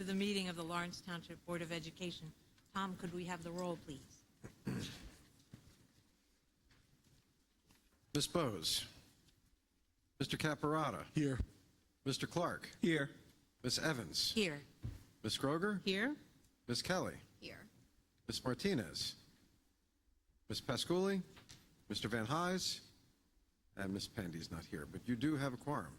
the meeting of the Lawrence Township Board of Education. Tom, could we have the roll, please? Ms. Bowes. Mr. Caparata. Here. Mr. Clark. Here. Ms. Evans. Here. Ms. Groger. Here. Ms. Kelly. Here. Ms. Martinez. Ms. Pasculi. Mr. Van Hise. And Ms. Pandy's not here, but you do have a quorum.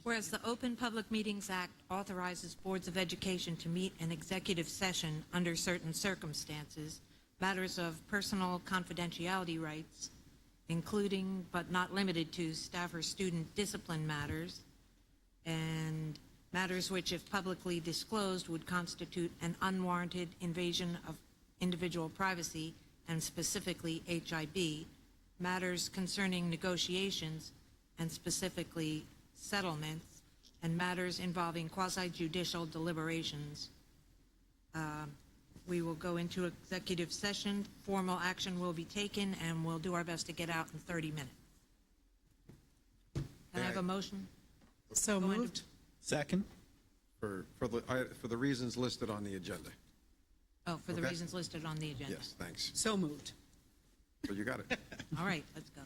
Whereas the Open Public Meetings Act authorizes boards of education to meet in executive session under certain circumstances, matters of personal confidentiality rights, including but not limited to staff or student discipline matters, and matters which, if publicly disclosed, would constitute an unwarranted invasion of individual privacy, and specifically HIB, matters concerning negotiations, and specifically settlements, and matters involving quasi-judicial deliberations. We will go into executive session. Formal action will be taken, and we'll do our best to get out in 30 minutes. Can I have a motion? So Go into- moved. Second. For the reasons listed on the agenda. Oh, for the Okay. reasons listed on the agenda. Yes, thanks. So moved. So you got it. All right, let's go.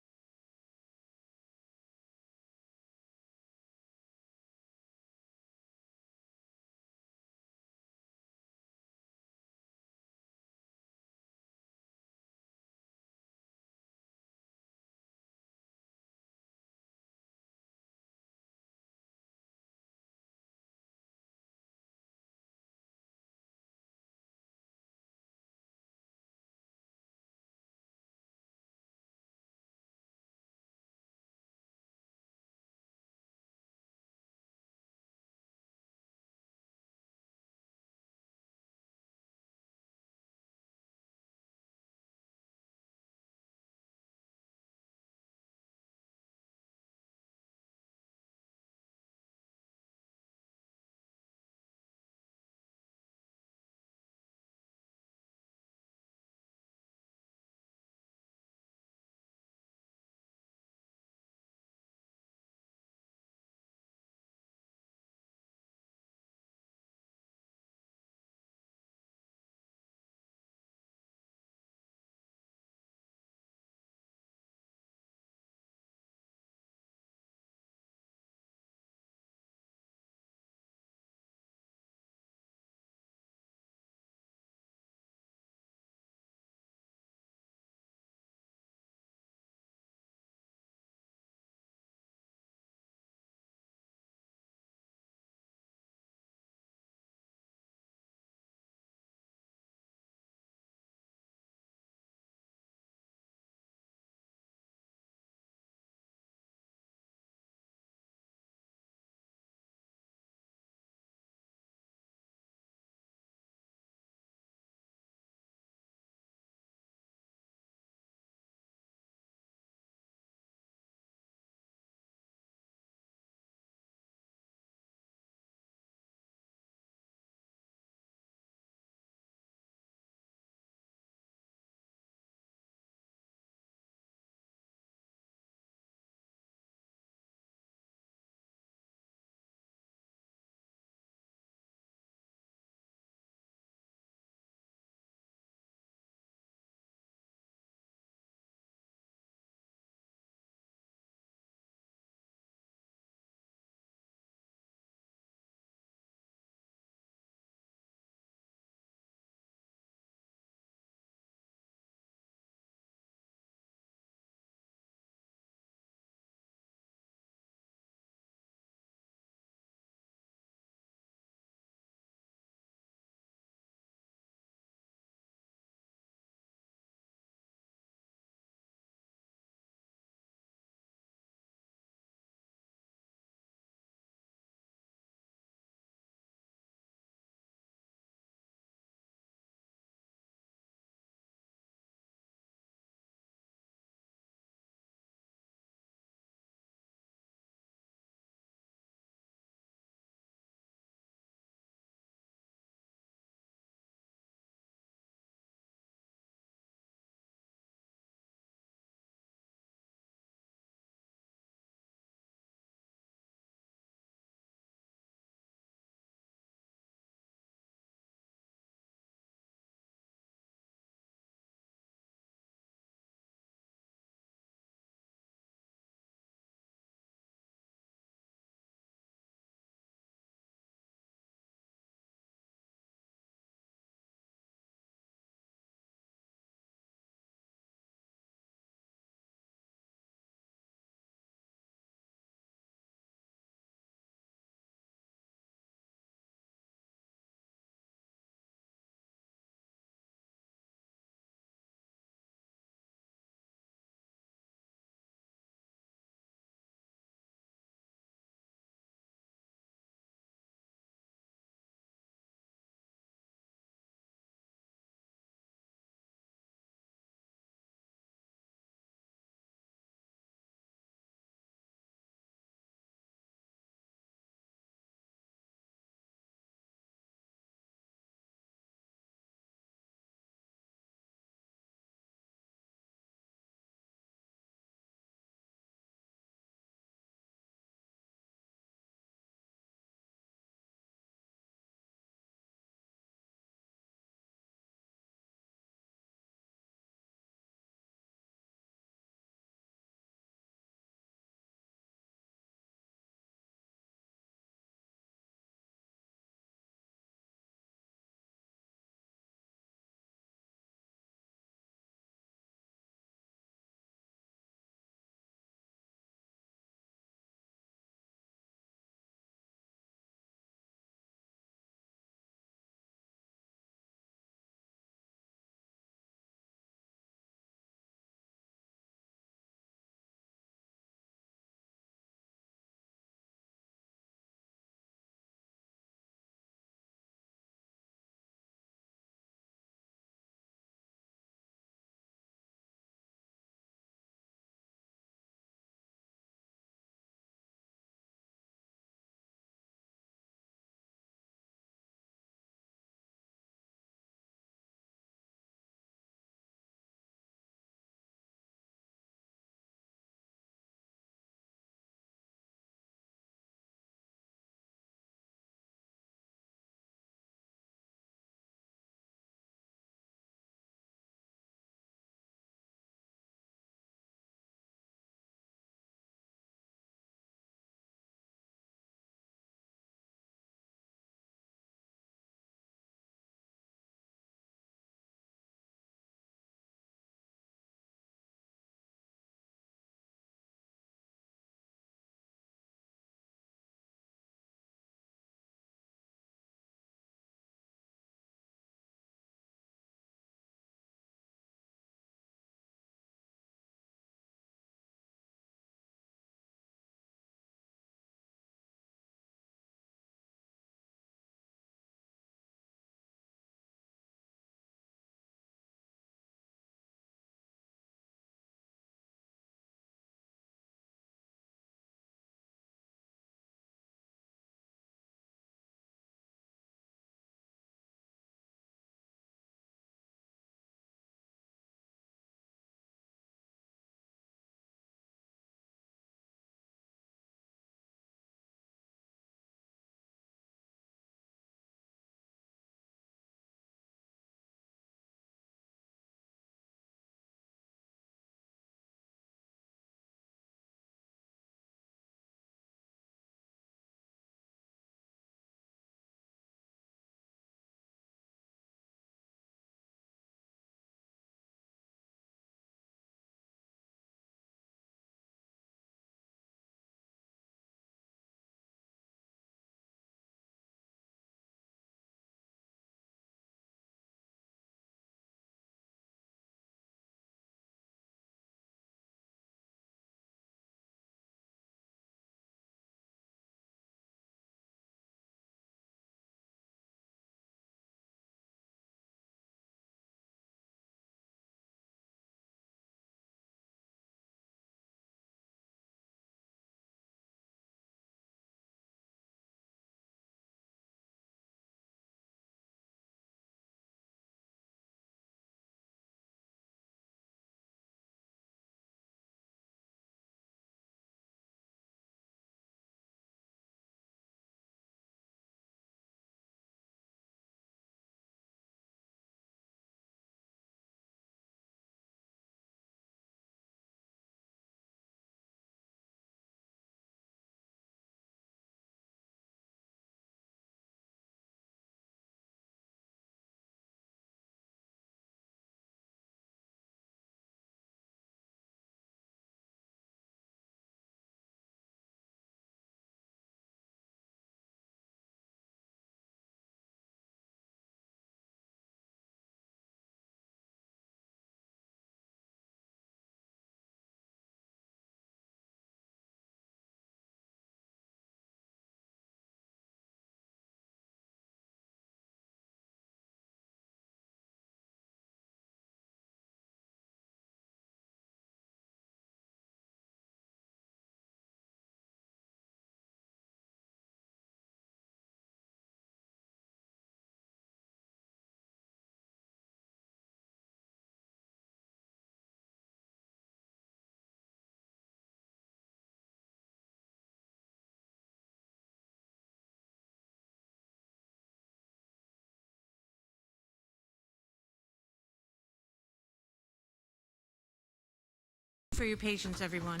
for your patience, everyone.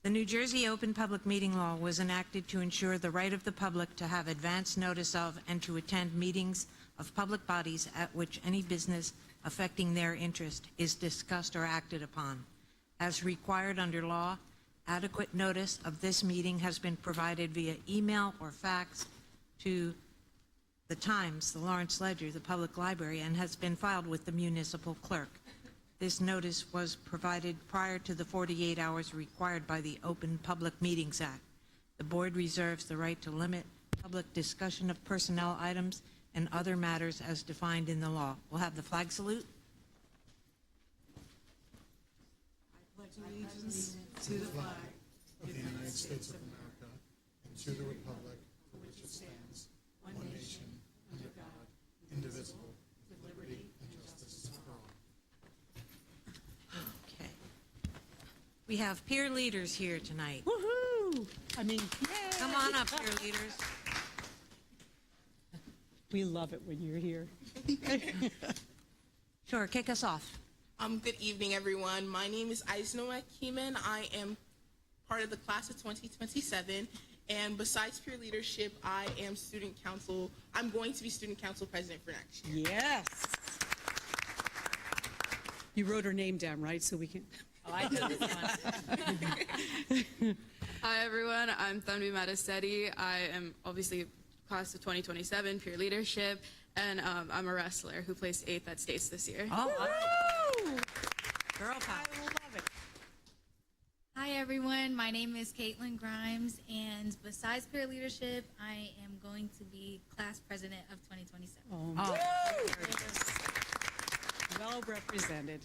The New Jersey Open Public Meeting Law was enacted to ensure the right of the public to have advance notice of and to attend meetings of public bodies at which any business affecting their interest is discussed or acted upon. As required under law, adequate notice of this meeting has been provided via email or fax to the Times, the Lawrence Ledger, the Public Library, and has been filed with the municipal clerk. This notice was provided prior to the 48 hours required by the Open Public Meetings Act. The board reserves the right to limit public discussion of personnel items and other matters as defined in the law. We'll have the flag salute. Allegiance to the flag of the United States of America and to the republic for which it stands, one nation, under God, indivisible, with liberty and justice for all. Okay. We have peer leaders here tonight. Woohoo! I mean, yay! Come on up, peer leaders. We love it when you're here. Sure, kick us off. Good evening, everyone. My name is Aisnoa Keeman. I am part of the class of 2027, and besides peer leadership, I am student council. I'm going to be student council president for next year. Yes. You wrote her name down, right? So we can. Oh, I know this one. Hi everyone, I'm Thanvi Matasetti. I am obviously class of 2027, peer leadership, and I'm a wrestler who placed 8th at states this year. Oh, Woo! girl power. I love it. Hi everyone, my name is Caitlin Grimes, and besides peer leadership, I am going to be class president of 2027. Oh, Well represented.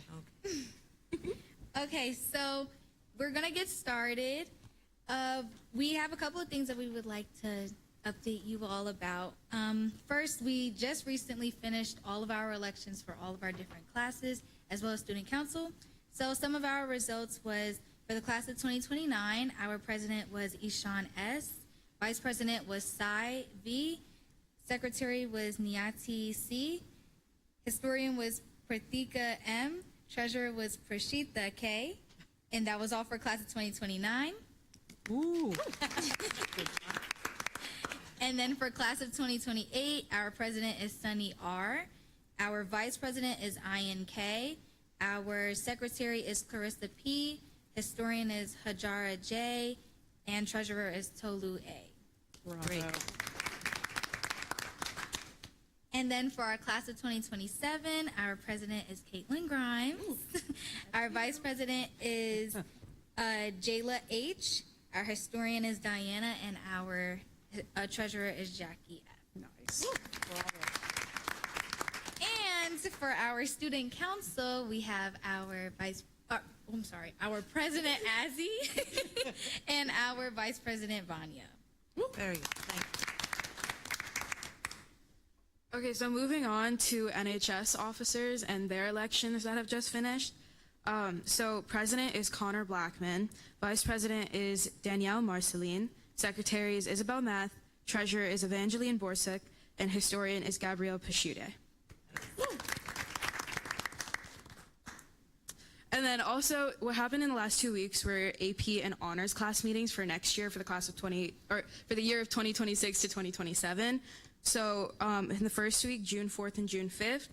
Okay, so we're gonna get started. We have a couple of things that we would like to update you all about. First, we just recently finished all of our elections for all of our different classes, as well as student council. So some of our results was, for the class of 2029, our president was Ishan S. Vice president was Sai V. Secretary was Niyati C. Historian was Pratika M. Treasurer was Prashita K. And that was all for class of 2029. Ooh. And then for class of 2028, our president is Sunny R. Our vice president is Ian K. Our secretary is Clarissa P. Historian is Hajara J. And treasurer is Tolu A. great. And then for our class of 2027, our president is Caitlin Grimes. Our vice president is Jayla H. Our historian is Diana, and our treasurer is Jackie F. Nice. And for our student council, we have our our president Azzy and our vice president Vanya. Very good. Thank you. Okay, so moving on to NHS officers and their elections that have just finished. So president is Connor Blackman, vice president is Danielle Marceline, secretary is Isabel Math, treasurer is Evangeline Borsuk, and historian is Gabrielle Pesciude. And then also, what happened in the last 2 weeks were AP and honors class meetings for next year for the class of for the year of 2026 to 2027. So in the first week, June 4th and June 5th,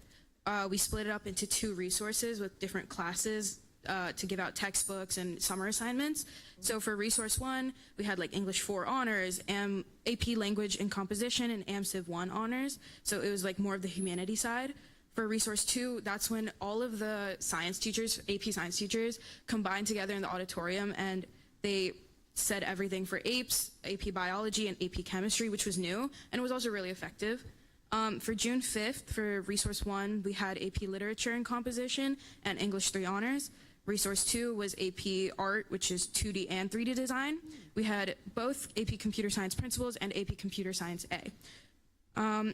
we split it up into 2 resources with different classes to give out textbooks and summer assignments. So for resource 1, we had like English 4 honors, AP language and composition, and Civ 1 honors. So it was like more of the humanity side. For resource 2, that's when all of the science teachers, AP science teachers, combined together in the auditorium, and they said everything for APES, AP biology, and AP chemistry, which was new, and it was also really effective. For June 5th, for resource 1, we had AP literature and composition and English 3 honors. Resource 2 was AP art, which is 2D and 3D design. We had both AP computer science principles and AP computer science A.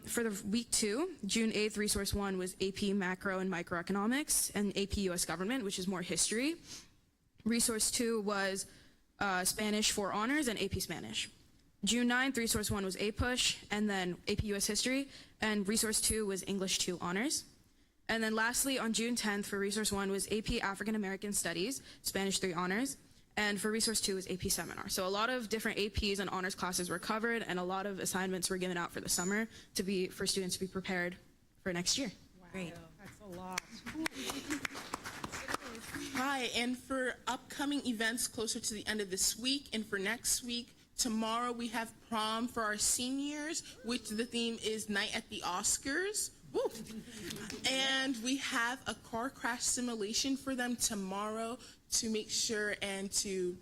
For the week 2, June 8th, resource 1 was AP macro and microeconomics and AP US government, which is more history. Resource 2 was Spanish 4 honors and AP Spanish. June 9th, resource 1 was APUSH and then AP US history, and resource 2 was English 2 honors. And then lastly, on June 10th for Resource 1 was AP African American Studies, Spanish 3 honors. And for Resource 2 was AP Seminar. So a lot of different APs and honors classes were covered, and a lot of assignments were given out for the summer for students to be prepared for next year. Great. That's a lot. Hi, and for upcoming events closer to the end of this week and for next week, tomorrow we have prom for our seniors, which the theme is Night at the Oscars. Woo. And we have a car crash simulation for them tomorrow to make sure and to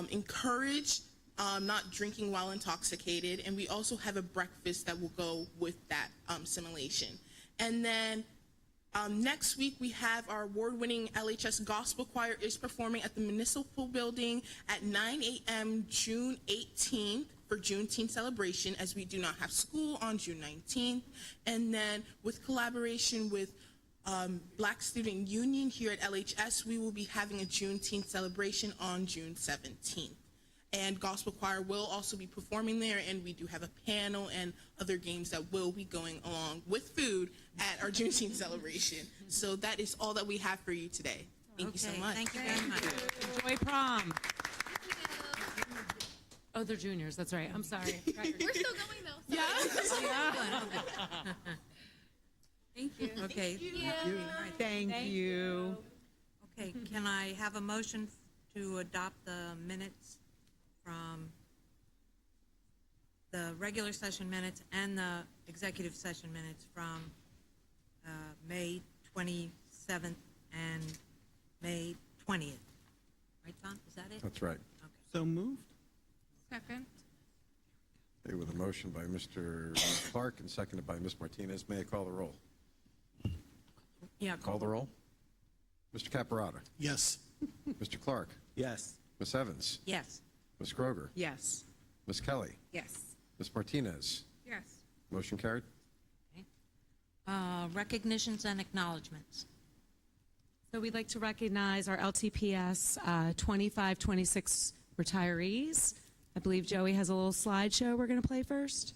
encourage not drinking while intoxicated. And we also have a breakfast that will go with that simulation. And then next week, we have our award-winning LHS Gospel Choir is performing at the Municipal Building at 9 a.m. June 18th for Juneteenth celebration, as we do not have school on June 19th. And then with collaboration with Black Student Union here at LHS, we will be having a Juneteenth celebration on June 17th. And Gospel Choir will also be performing there, and we do have a panel and other games that will be going along with food at our Juneteenth celebration. So that is all that we have for you today. Thank you so much. Thank you very much. Enjoy prom. Oh, they're juniors. That's right. I'm sorry. We're still going though. Thank you. Okay. Thank you. Okay, can I have a motion to adopt the minutes from the regular session minutes and the executive session minutes from May 27th and May 20th? Right, Tom? Is that it? That's right. Okay. So moved. Second. Okay, with a motion by Mr. Clark and seconded by Ms. Martinez. May I call the roll? Yeah, Call the roll. Mr. Caparata. Yes. Mr. Clark. Yes. Ms. Evans. Yes. Ms. Groger. Yes. Ms. Kelly. Yes. Ms. Martinez. Yes. Motion carried. Recognitions and acknowledgements. So we'd like to recognize our LTPS 25-26 retirees. I believe Joey has a little slideshow we're going to play first.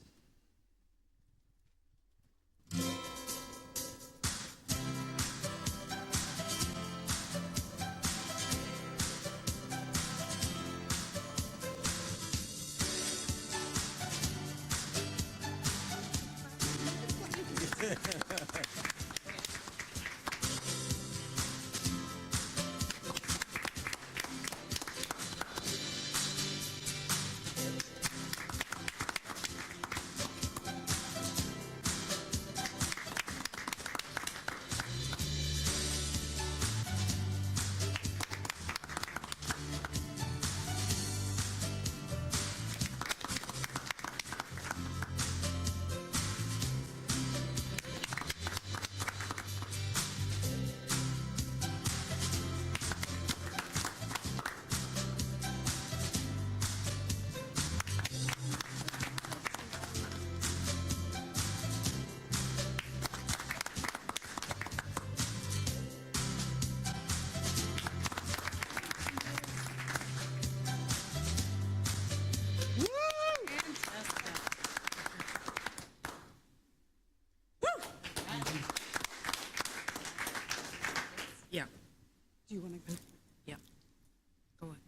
Yeah. Do you want to go? Yeah. Go ahead.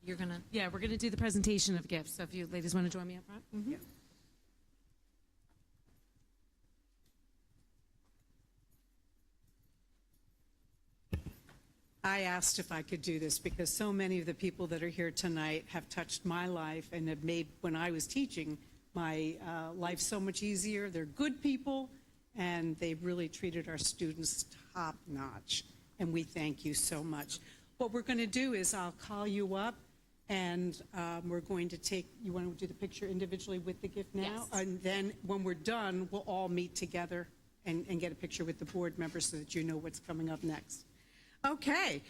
You're gonna. Yeah, we're going to do the presentation of gifts. So if you ladies want to join me up front. Yeah. I asked if I could do this because so many of the people that are here tonight have touched my life and have made, when I was teaching, my life so much easier. They're good people, and they've really treated our students top notch, and we thank you so much. What we're going to do is I'll call you up, and we're going to take, you want to do the picture individually with the gift now? Yes. And then when we're done, we'll all meet together and get a picture with the board members so that you know what's coming up next. Okay.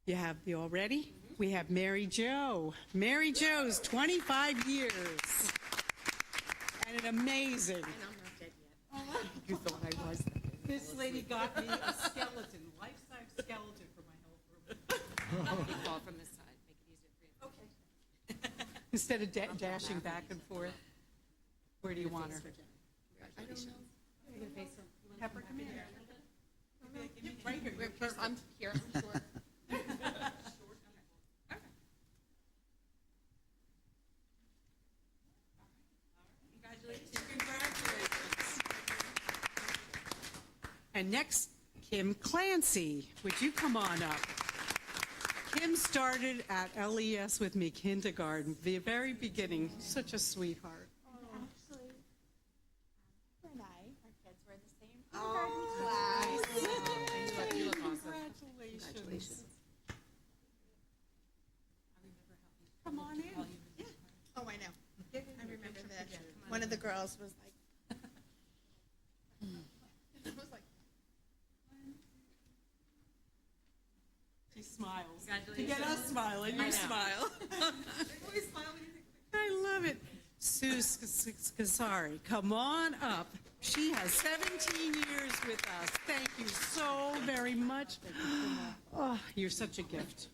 You all ready? We have Mary Jo. Mary Jo's 25 years. And an amazing. And I'm not dead yet. You thought I was. This lady got me a skeleton, life-size skeleton for my health room. Fall from this side. Make it easier for you. Okay. Instead of dashing back and forth. Where do you want her? I don't know. Pepper, come here. Right here. I'm here. I'm sure. And next, Kim Clancy. Would you come on up? Kim started at LES with me kindergarten, the very beginning. Such a sweetheart. Actually, her and I, our kids were in the same kindergarten class. You look awesome. Congratulations. Come on in. Oh, I know. I remember this. One of the girls was like, It was like, She smiles. To get us smiling, you smile. I love it. Sue Scassari, come on up. She has 17 years with us. Thank you so very much. Oh, you're such a gift.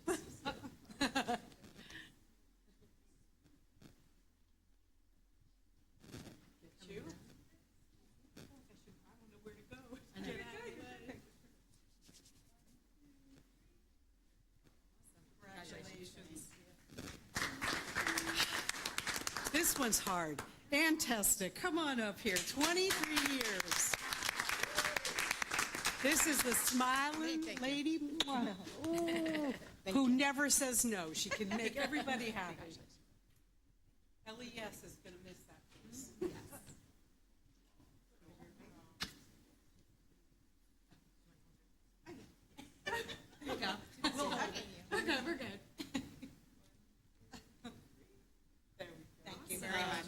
This one's hard. Fantastic. Come on up here. 23 years. This is the smiling lady who never says no. She can make everybody happy. LES is going to miss that piece. We're good, we're good. thank you very much.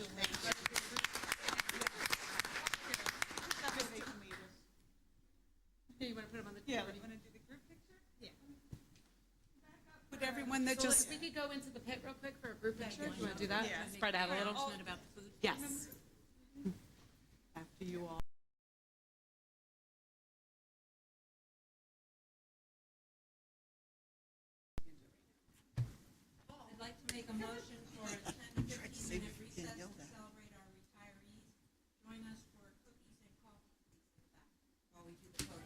Do you want to put them on the Yeah. table? Do you want to do the group picture? Yeah. Put everyone that So just... we could go into the pit real quick for a group picture. Do you want to do that? Spread out a little. Announcement about the food. Yes. After you all. I'd like to make a motion for a 10 to 15-minute recess to celebrate our retirees. Join us for cookies and coffee, please, in the back, while we do the photo.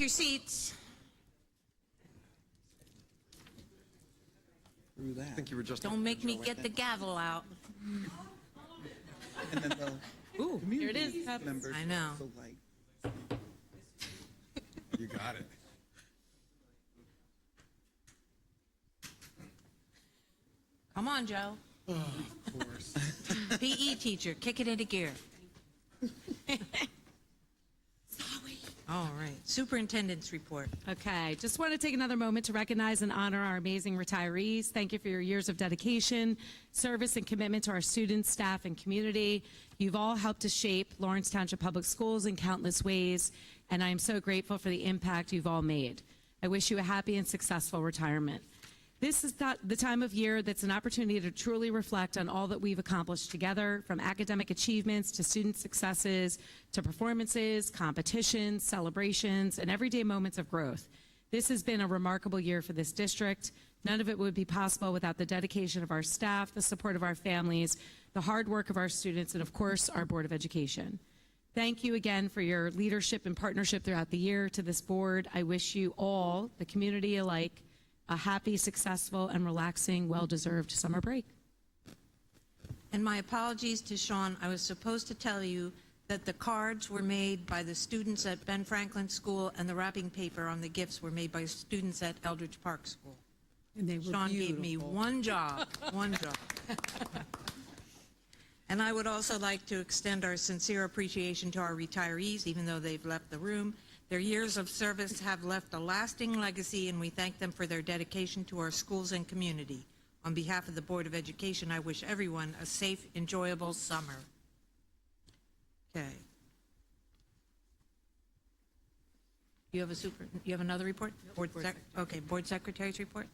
Your seats. Through that. I think you were just. Don't make me get the gavel out. And then the Ooh, here it is. members. I know. also like You got it. Come on, Joe. Of course. PE teacher, kick it into gear. All right, superintendent's report. Okay, just want to take another moment to recognize and honor our amazing retirees. Thank you for your years of dedication, service, and commitment to our students, staff, and community. You've all helped to shape Lawrence Township Public Schools in countless ways, and I am so grateful for the impact you've all made. I wish you a happy and successful retirement. This is the time of year that's an opportunity to truly reflect on all that we've accomplished together, from academic achievements to student successes to performances, competitions, celebrations, and everyday moments of growth. This has been a remarkable year for this district. None of it would be possible without the dedication of our staff, the support of our families, the hard work of our students, and of course, our Board of Education. Thank you again for your leadership and partnership throughout the year to this board. I wish you all, the community alike, a happy, successful, and relaxing, well-deserved summer break. And my apologies to Sean, I was supposed to tell you that the cards were made by the students at Ben Franklin School and the wrapping paper on the gifts were made by students at Eldridge Park School. And they were Sean gave me beautiful. one job. And I would also like to extend our sincere appreciation to our retirees, even though they've left the room. Their years of service have left a lasting legacy, and we thank them for their dedication to our schools and community. On behalf of the Board of Education, I wish everyone a safe, enjoyable summer. Okay. You have another report? Okay, Board Secretary's report?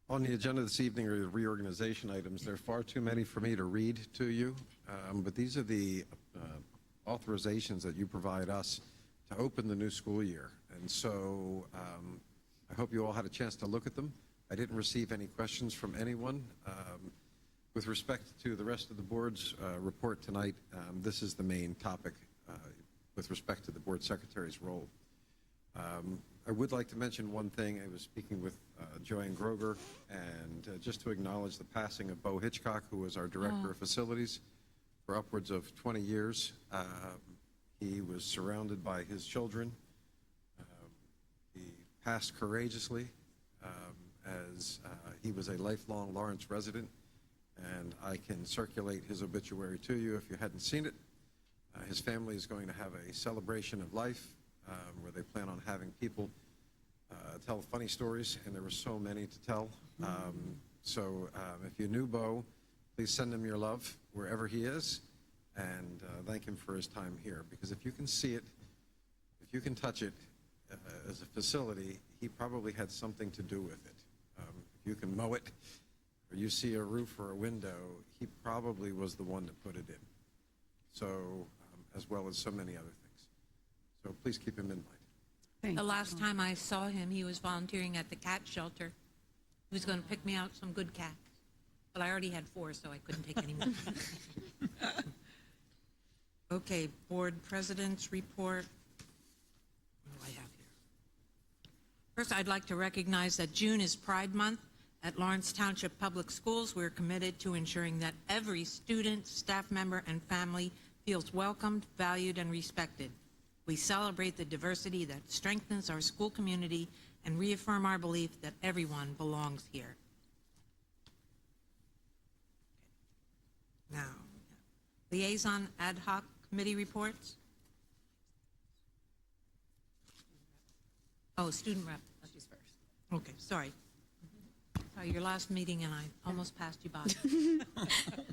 On the agenda this evening are the reorganization items. There are far too many for me to read to you, but these are the authorizations that you provide us to open the new school year. And so I hope you all had a chance to look at them. I didn't receive any questions from anyone. With respect to the rest of the board's report tonight, this is the main topic with respect to the board secretary's role. I would like to mention one thing. I was speaking with Joanne Groger, and just to acknowledge the passing of Bo Hitchcock, who was our Director of Facilities for upwards of 20 years. He was surrounded by his children. He passed courageously as he was a lifelong Lawrence resident, and I can circulate his obituary to you if you hadn't seen it. His family is going to have a celebration of life where they plan on having people tell funny stories, and there were so many to tell. So if you knew Bo, please send him your love wherever he is, and thank him for his time here. Because if you can see it, if you can touch it as a facility, he probably had something to do with it. If you can mow it, or you see a roof or a window, he probably was the one that put it in. So, as well as so many other things. So please keep him in mind. Thank The you. last time I saw him, he was volunteering at the cat shelter. He was going to pick me out some good cats. But I already had 4, so I couldn't take any more. Okay, board president's report. What do I have here? First, I'd like to recognize that June is Pride Month. At Lawrence Township Public Schools, we're committed to ensuring that every student, staff member, and family feels welcomed, valued, and respected. We celebrate the diversity that strengthens our school community and reaffirm our belief that everyone belongs here. Now, liaison ad hoc committee reports. Oh, student rep. She's first. Okay, sorry. Sorry, your last meeting and I almost passed you by.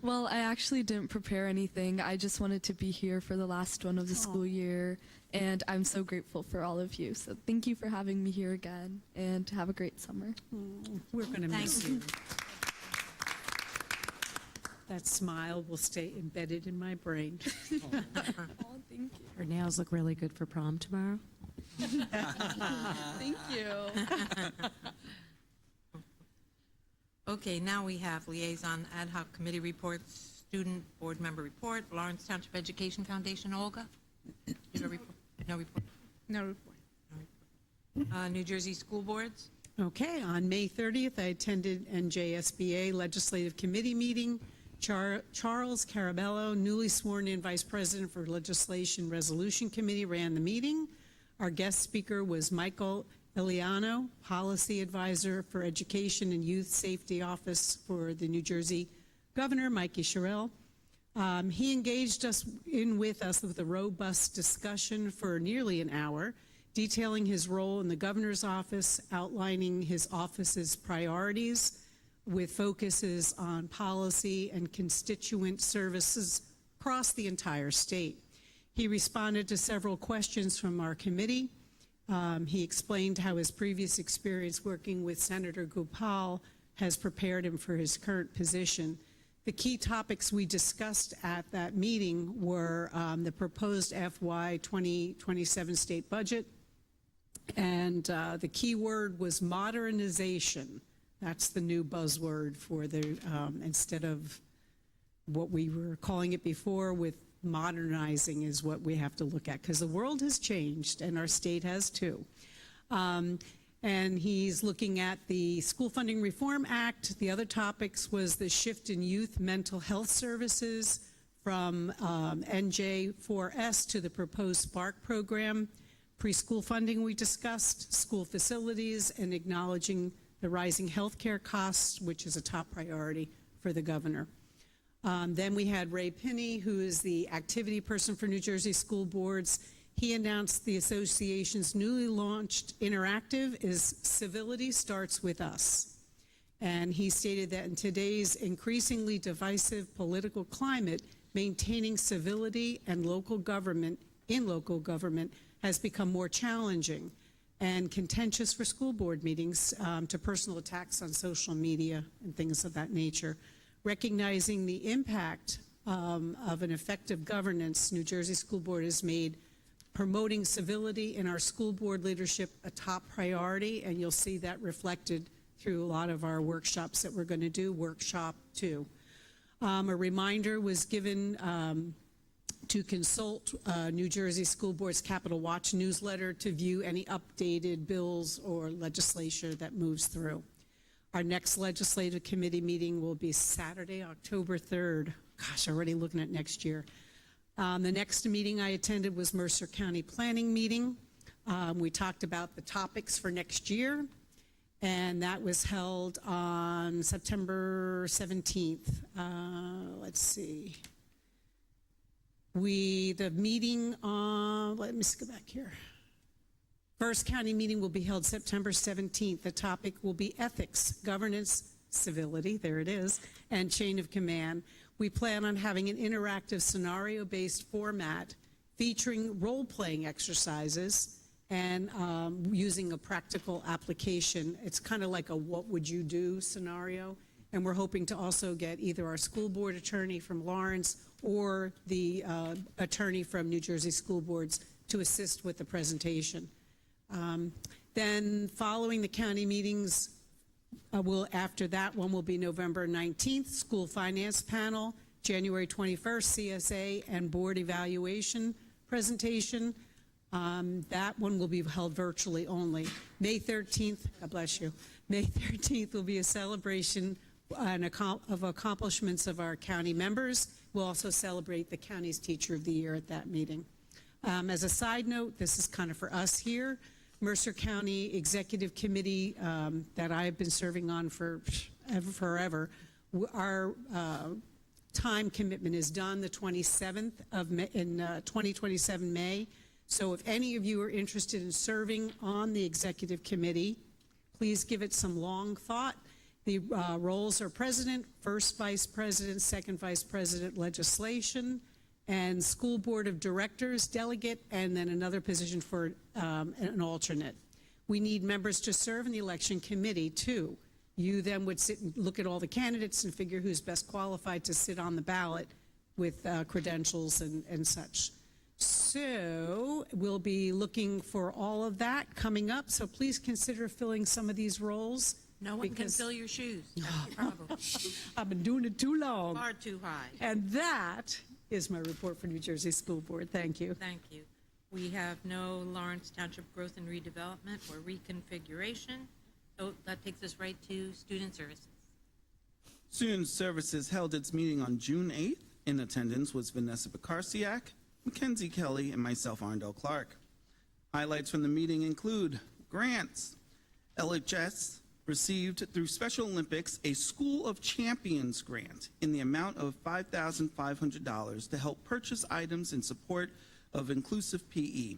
Well, I actually didn't prepare anything. I just wanted to be here for the last one of the school year, and I'm so grateful for all of you. So thank you for having me here again, and have a great summer. We're going to miss Thank you. That smile will stay embedded in my brain. Oh, thank you. Her nails look really good for prom tomorrow. Thank you. Okay, now we have liaison ad hoc committee reports, student board member report, Lawrence Township Education Foundation. Olga? You have a report? No report? No report. No report. New Jersey School Boards. Okay, on May 30th, I attended NJSBA Legislative Committee meeting. Charles Carabello, newly sworn in Vice President for Legislation Resolution Committee, ran the meeting. Our guest speaker was Michael Eliano, Policy Advisor for Education and Youth Safety Office for the New Jersey Governor, Mikey Sherrill. He engaged us with a robust discussion for nearly an hour, detailing his role in the governor's office, outlining his office's priorities with focuses on policy and constituent services across the entire state. He responded to several questions from our committee. He explained how his previous experience working with Senator Gopal has prepared him for his current position. The key topics we discussed at that meeting were the proposed FY 2027 state budget, and the key word was modernization. That's the new buzzword for the, instead of what we were calling it before with modernizing is what we have to look at, because the world has changed and our state has too. And he's looking at the School Funding Reform Act. The other topics was the shift in youth mental health services from NJ4S to the proposed Spark program. Preschool funding we discussed, school facilities, and acknowledging the rising healthcare costs, which is a top priority for the governor. Then we had Ray Pinney, who is the activity person for New Jersey School Boards. He announced the association's newly launched interactive is Civility Starts With Us. And he stated that in today's increasingly divisive political climate, maintaining civility and local government has become more challenging and contentious for school board meetings to personal attacks on social media and things of that nature. Recognizing the impact of an effective governance, New Jersey School Board has made promoting civility in our school board leadership a top priority, and you'll see that reflected through a lot of our workshops that we're going to do. Workshop 2. A reminder was given to consult New Jersey School Board's Capitol Watch newsletter to view any updated bills or legislation that moves through. Our next legislative committee meeting will be Saturday, October 3rd. Gosh, already looking at next year. The next meeting I attended was Mercer County Planning meeting. We talked about the topics for next year, and that was held on September 17th. Let's see. The meeting on, let me just go back here. First county meeting will be held September 17th. The topic will be ethics, governance, civility, there it is, and chain of command. We plan on having an interactive scenario-based format featuring role-playing exercises and using a practical application. It's kind of like a what would you do scenario. And we're hoping to also get either our school board attorney from Lawrence or the attorney from New Jersey School Boards to assist with the presentation. Then following the county meetings, after that one will be November 19th, school finance panel, January 21st, CSA and board evaluation presentation. That one will be held virtually only. May 13th, God bless you, May 13th will be a celebration of accomplishments of our county members. We'll also celebrate the county's Teacher of the Year at that meeting. As a side note, this is kind of for us here. Mercer County Executive Committee that I've been serving on for forever, our time commitment is done the 27th of May, in 2027 May. So if any of you are interested in serving on the Executive Committee, please give it some long thought. The roles are president, first vice president, second vice president, legislation, and school board of directors, delegate, and then another position for an alternate. We need members to serve in the election committee too. You then would sit and look at all the candidates and figure who's best qualified to sit on the ballot with credentials and such. So we'll be looking for all of that coming up. So please consider filling some of these roles. No one can fill your shoes. That's the problem. I've been doing it too long. Far too high. And that is my report for New Jersey School Board. Thank you. Thank you. We have no Lawrence Township Growth and Redevelopment or reconfiguration. So that takes us right to Student Services. Student Services held its meeting on June 8th. In attendance was Vanessa Bakarsiak, Mackenzie Kelly, and myself, Arndell Clark. Highlights from the meeting include grants. LHS received through Special Olympics a School of Champions grant in the amount of $5,500 to help purchase items in support of inclusive PE.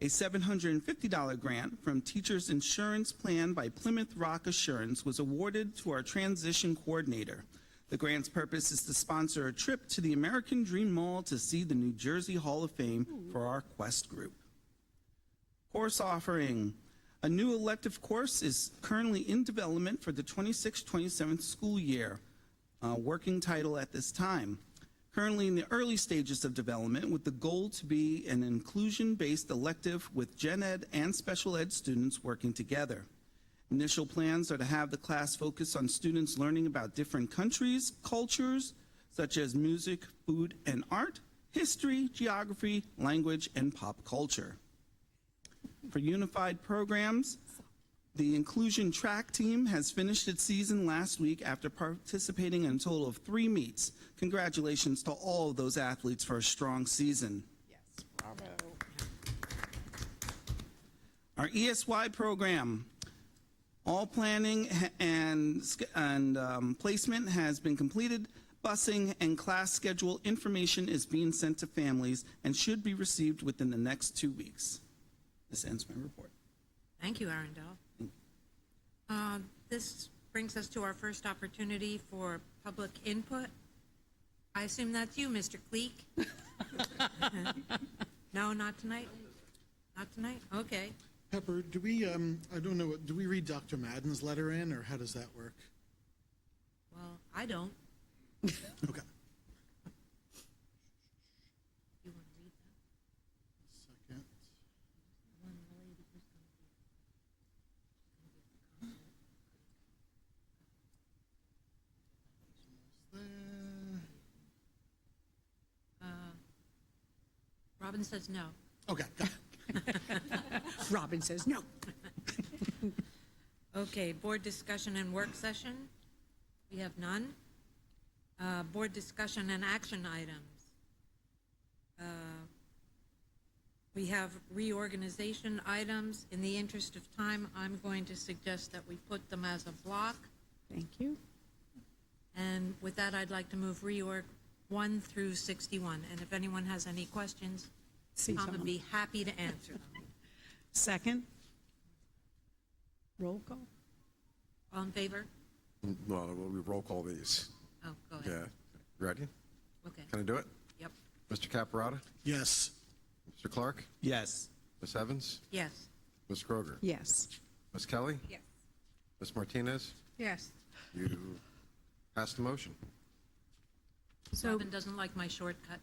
A $750 grant from Teachers Insurance Plan by Plymouth Rock Assurance was awarded to our transition coordinator. The grant's purpose is to sponsor a trip to the American Dream Mall to see the New Jersey Hall of Fame for our Quest group. Course offering. A new elective course is currently in development for the 26-27 school year. Working title at this time. Currently in the early stages of development with the goal to be an inclusion-based elective with gen ed and special ed students working together. Initial plans are to have the class focus on students learning about different countries, cultures, such as music, food, and art, history, geography, language, and pop culture. For unified programs, the inclusion track team has finished its season last week after participating in a total of 3 meets. Congratulations to all of those athletes for a strong season. Yes, bravo. Our ESY program, all planning and placement has been completed. Busing and class schedule information is being sent to families and should be received within the next 2 weeks. This ends my report. Thank you, Arundel. This brings us to our first opportunity for public input. I assume that's you, Mr. Cleek? No, not tonight? Not tonight? Okay. Pepper, do we, I don't know, do we read Dr. Madden's letter in, or how does that work? Well, I don't. Okay. You want to read that? Second. One lady who's going to be There. Robin says no. Okay, got it. Robin says no. Okay, board discussion and work session. We have none. Board discussion and action items. We have reorganization items. In the interest of time, I'm going to suggest that we put them as a block. Thank you. And with that, I'd like to move reorg 1 through 61. And if anyone has any questions, See Tom Tom. would be happy to answer them. Second. Roll call. All in favor? Well, we roll call these. Oh, go Yeah. ahead. Ready? Okay. Can I do it? Yep. Mr. Caparata? Yes. Mr. Clark? Yes. Ms. Evans? Yes. Ms. Kroger? Yes. Ms. Kelly? Yes. Ms. Martinez? Yes. You passed the motion. So, Robin doesn't like my shortcut.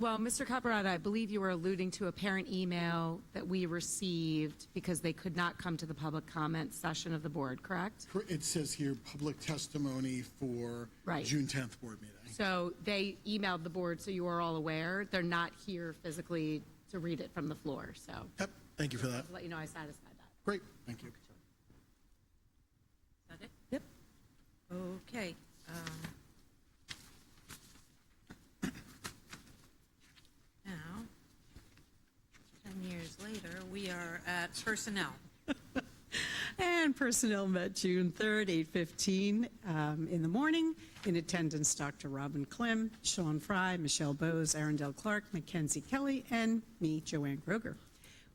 well, Mr. Caparata, I believe you were alluding to a parent email that we received because they could not come to the public comment session of the board, correct? It says here, public testimony for Right. June 10th board meeting. So they emailed the board, so you are all aware. They're not here physically to read it from the floor, so Yep, thank you for that. I'll let you know I satisfied that. Great, thank you. Is that it? Yep. Okay. Now, 10 years later, we are at personnel. And personnel met June 3rd, 8:15 in the morning. In attendance, Dr. Robin Klim, Sean Fry, Michelle Bowes, Arundel Clark, Mackenzie Kelly, and me, Joanne Kroger.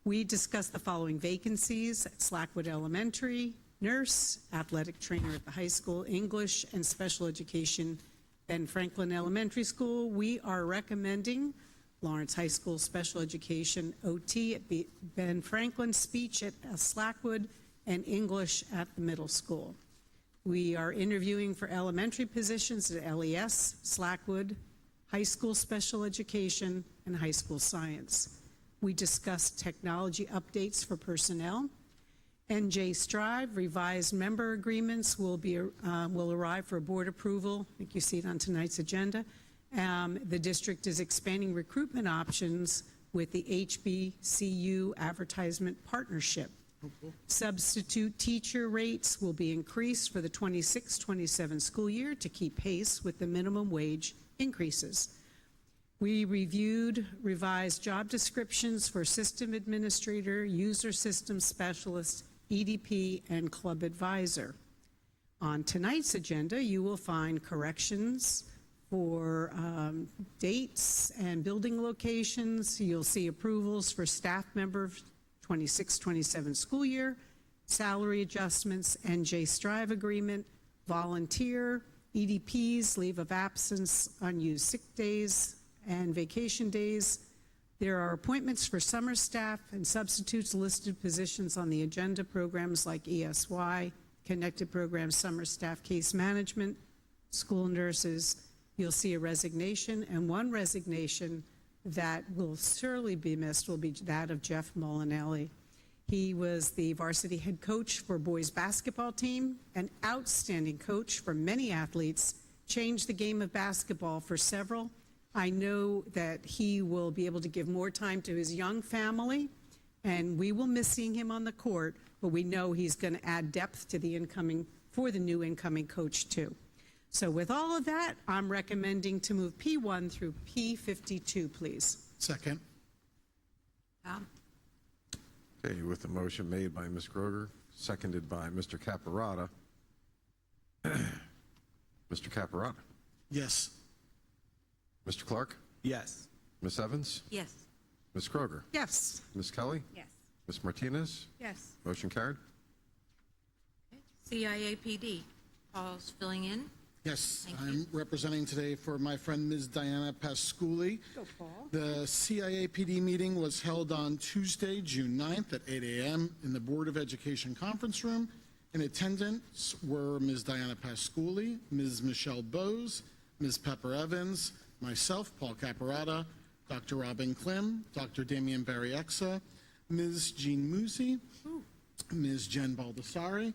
We discussed the following vacancies: at Slackwood Elementary, nurse, athletic trainer at the high school, English and special education, Ben Franklin Elementary School. We are recommending Lawrence High School special education OT at Ben Franklin, speech at Slackwood, and English at the middle school. We are interviewing for elementary positions at LES, Slackwood, high school special education, and high school science. We discussed technology updates for personnel. NJ Strive revised member agreements will arrive for board approval. I think you see it on tonight's agenda. The district is expanding recruitment options with the HBCU Advertisement Partnership. Substitute teacher rates will be increased for the 26-27 school year to keep pace with the minimum wage increases. We reviewed revised job descriptions for system administrator, user system specialist, EDP, and club advisor. On tonight's agenda, you will find corrections for dates and building locations. You'll see approvals for staff members 26-27 school year, salary adjustments, NJ Strive agreement, volunteer, EDPs, leave of absence, unused sick days, and vacation days. There are appointments for summer staff and substitutes listed positions on the agenda, programs like ESY, connected programs, summer staff, case management, school nurses. You'll see a resignation, and one resignation that will surely be missed will be that of Jeff Molinelli. He was the varsity head coach for boys basketball team, an outstanding coach for many athletes, changed the game of basketball for several. I know that he will be able to give more time to his young family, and we will miss seeing him on the court, but we know he's going to add depth to the new incoming coach too. So with all of that, I'm recommending to move P1 through P52, please. Second. Tom? Okay, with the motion made by Ms. Groger, seconded by Mr. Caparata. Mr. Caparata? Yes. Mr. Clark? Yes. Ms. Evans? Yes. Ms. Groger? Yes. Ms. Kelly? Yes. Ms. Martinez? Yes. Motion carried. CIAPD, Paul's filling in. Yes, Thank I'm representing today for my friend Ms. Diana Pasculi. Go, Paul. The CIAPD meeting was held on Tuesday, June 9th at 8 a.m. in the Board of Education Conference Room. In attendance were Ms. Diana Pasculi, Ms. Michelle Bose, Ms. Pepper Evans, myself, Paul Caparata, Dr. Robin Klim, Dr. Damian Barriexia, Ms. Jean Musi, Ms. Jen Baldessari,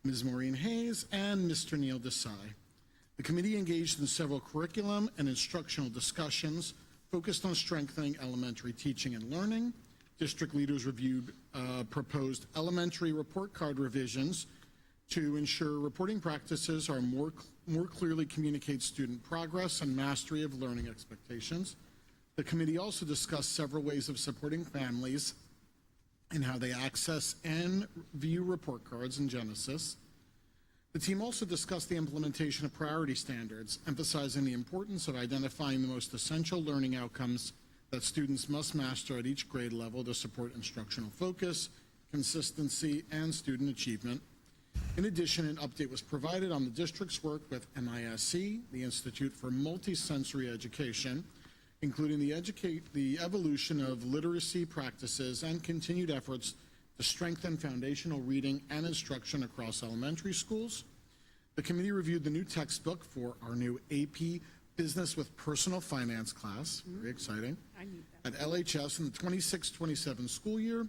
Ms. Maureen Hayes, and Mr. Neil Desai. The committee engaged in several curriculum and instructional discussions focused on strengthening elementary teaching and learning. District leaders reviewed proposed elementary report card revisions to ensure reporting practices are more clearly communicate student progress and mastery of learning expectations. The committee also discussed several ways of supporting families in how they access and view report cards in Genesis. The team also discussed the implementation of priority standards, emphasizing the importance of identifying the most essential learning outcomes that students must master at each grade level to support instructional focus, consistency, and student achievement. In addition, an update was provided on the district's work with MISE, the Institute for Multisensory Education, including the evolution of literacy practices and continued efforts to strengthen foundational reading and instruction across elementary schools. The committee reviewed the new textbook for our new AP Business with Personal Finance class, very exciting, at LHS in the 26-27 school year.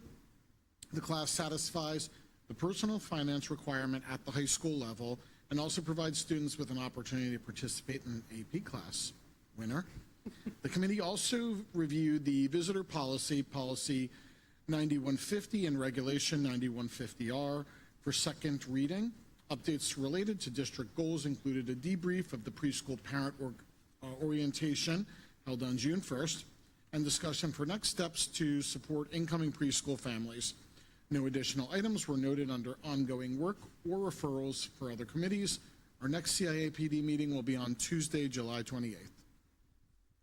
The class satisfies the personal finance requirement at the high school level and also provides students with an opportunity to participate in an AP class. Winner. The committee also reviewed the visitor policy, Policy 9150 and Regulation 9150R for second reading. Updates related to district goals included a debrief of the preschool parent orientation held on June 1st and discussion for next steps to support incoming preschool families. No additional items were noted under ongoing work or referrals for other committees. Our next CIAPD meeting will be on Tuesday, July 28th.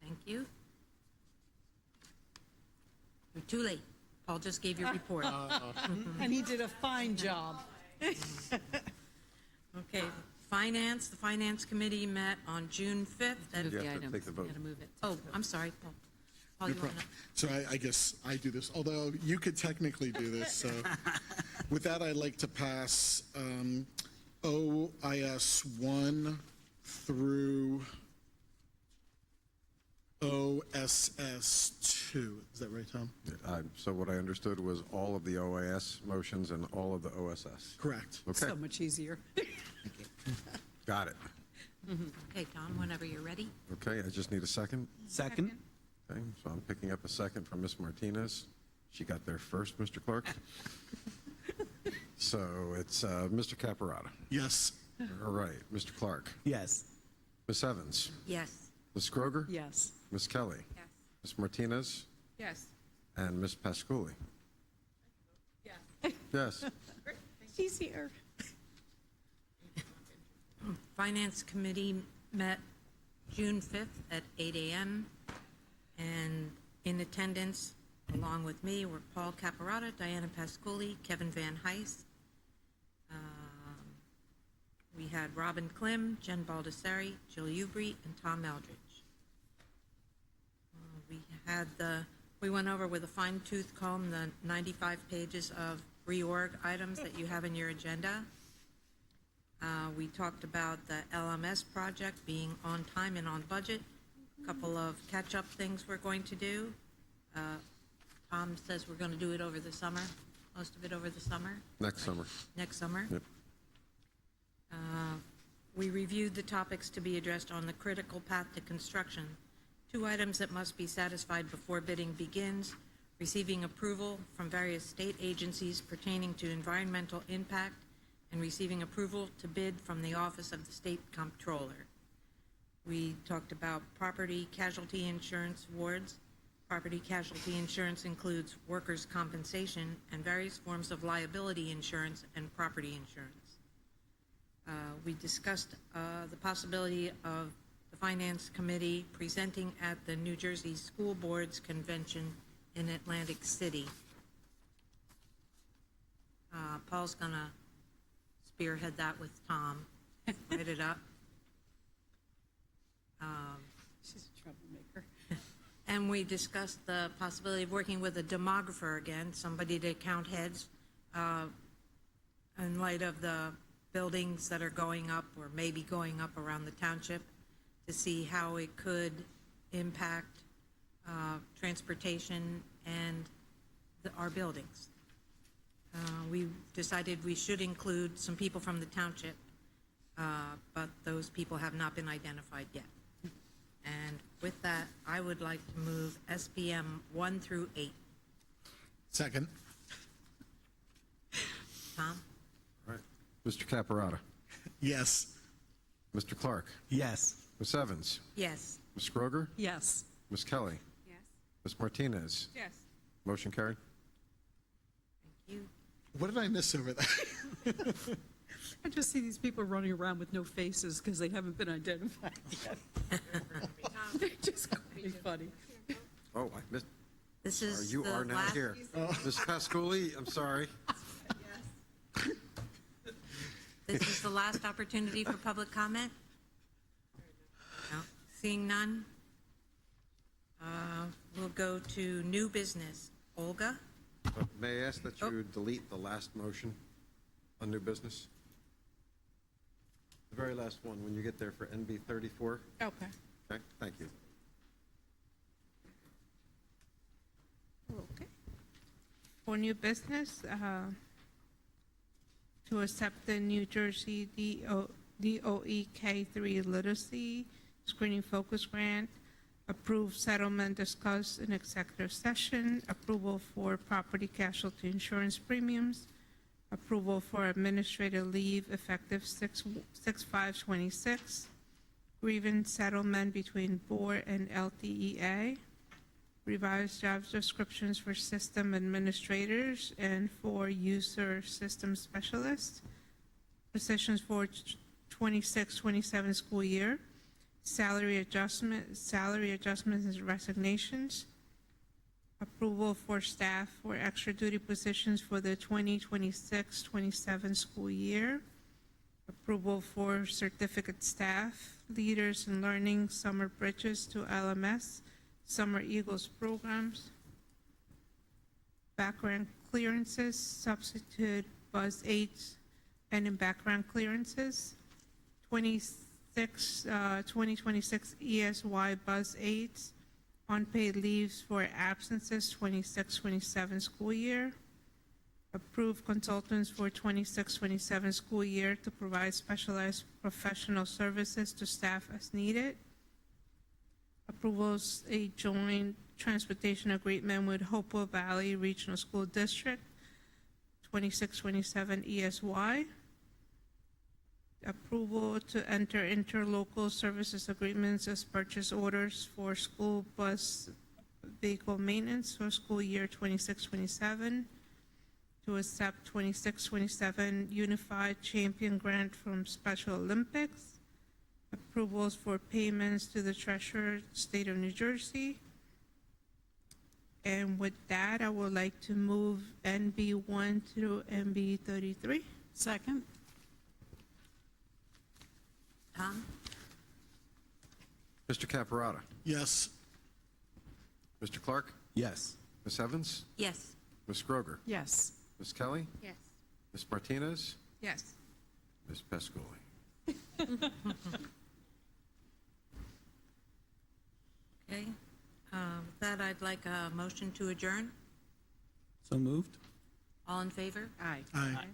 Thank you. You're too late. Paul just gave your report. And he did a fine job. Okay, Finance, the Finance Committee met on June 5th. You have to take the vote. Oh, I'm sorry, Paul. Paul, you wanna- So I guess I do this, although you could technically do this. So with that, I'd like to pass OIS 1 through OSS 2. Is that right, Tom? So what I understood was all of the OAS motions and all of the OSS. Correct. Okay, So much easier. got it. Okay, Tom, whenever you're ready. Okay, I just need a second. Second? Okay, so I'm picking up a second from Ms. Martinez. She got there first, Mr. Clerk. So it's Mr. Caparata. Yes. All right, Mr. Clark. Yes. Ms. Evans. Yes. Ms. Kroger. Yes. Ms. Kelly. Yes. Ms. Martinez. Yes. And Ms. Pasculi. Yes. She's here. Finance Committee met June 5th at 8 a.m. And in attendance, along with me, were Paul Caparata, Diana Pasculi, Kevin Van Heist. We had Robin Klim, Jen Baldessari, Jill Ubri, and Tom Eldridge. We went over with a fine-tooth comb the 95 pages of reorg items that you have in your agenda. We talked about the LMS project being on time and on budget. A couple of catch-up things we're going to do. Tom says we're going to do it over the summer, most of it over the summer. Next summer. Next summer. Yep. We reviewed the topics to be addressed on the critical path to construction. 2 items that must be satisfied before bidding begins: receiving approval from various state agencies pertaining to environmental impact, and receiving approval to bid from the Office of the State Comptroller. We talked about property casualty insurance awards. Property casualty insurance includes workers' compensation and various forms of liability insurance and property insurance. We discussed the possibility of the Finance Committee presenting at the New Jersey School Boards Convention in Atlantic City. Paul's going to spearhead that with Tom. Write it up. She's a troublemaker. And we discussed the possibility of working with a demographer again, somebody to count heads in light of the buildings that are going up or maybe going up around the township, to see how it could impact transportation and our buildings. We decided we should include some people from the township, but those people have not been identified yet. And with that, I would like to move SPM 1 through 8. Second. Tom? All right. Mr. Caparata. Yes. Mr. Clark. Yes. Ms. Evans. Yes. Ms. Kroger. Yes. Ms. Kelly. Yes. Ms. Martinez. Yes. Motion carried. Thank you. What did I miss over there? I just see these people running around with no faces because they haven't been identified yet. They're just going to be funny. Oh, I missed. This is You the are now last- here. Ms. Pasculi, I'm sorry. This is the last opportunity for public comment? No. Seeing none? We'll go to new business. Olga? May I ask that you delete the last motion on new business? The very last one, when you get there for NB 34. Okay. Okay, thank you. Okay. For new business, to accept the New Jersey DOE K-3 Literacy Screening Focus Grant, approve settlement discussed in executive session, approval for property casualty insurance premiums, approval for administrative leave effective 6/5/26, grievance settlement between board and LTEA, revised job descriptions for system administrators and for user system specialists, positions for 26-27 school year, salary adjustments and resignations, approval for staff for extra duty positions for the 2026-27 school year, approval for certificate staff, leaders in learning, summer bridges to LMS, Summer Eagles programs, background clearances, substitute buzz aids, and in background clearances, 2026 ESY buzz aids, unpaid leaves for absences 26-27 school year, approve consultants for 26-27 school year to provide specialized professional services to staff as needed, Approvals a joint transportation agreement with Hopewell Valley Regional School District, 2627 ESY. Approval to enter interlocal services agreements as purchase orders for school bus vehicle maintenance for school year 2627. To accept 2627 Unified Champion Grant from Special Olympics. Approvals for payments to the Treasurer, State of New Jersey. And with that, I would like to move NB 1 through NB 33. Second? Tom? Mr. Caparata. Yes. Mr. Clark. Yes. Ms. Evans. Yes. Ms. Groger. Yes. Ms. Kelly. Yes. Ms. Martinez. Yes. Ms. Pescoli. Okay. With that, I'd like a motion to adjourn. So moved. All in favor? Aye. Aye.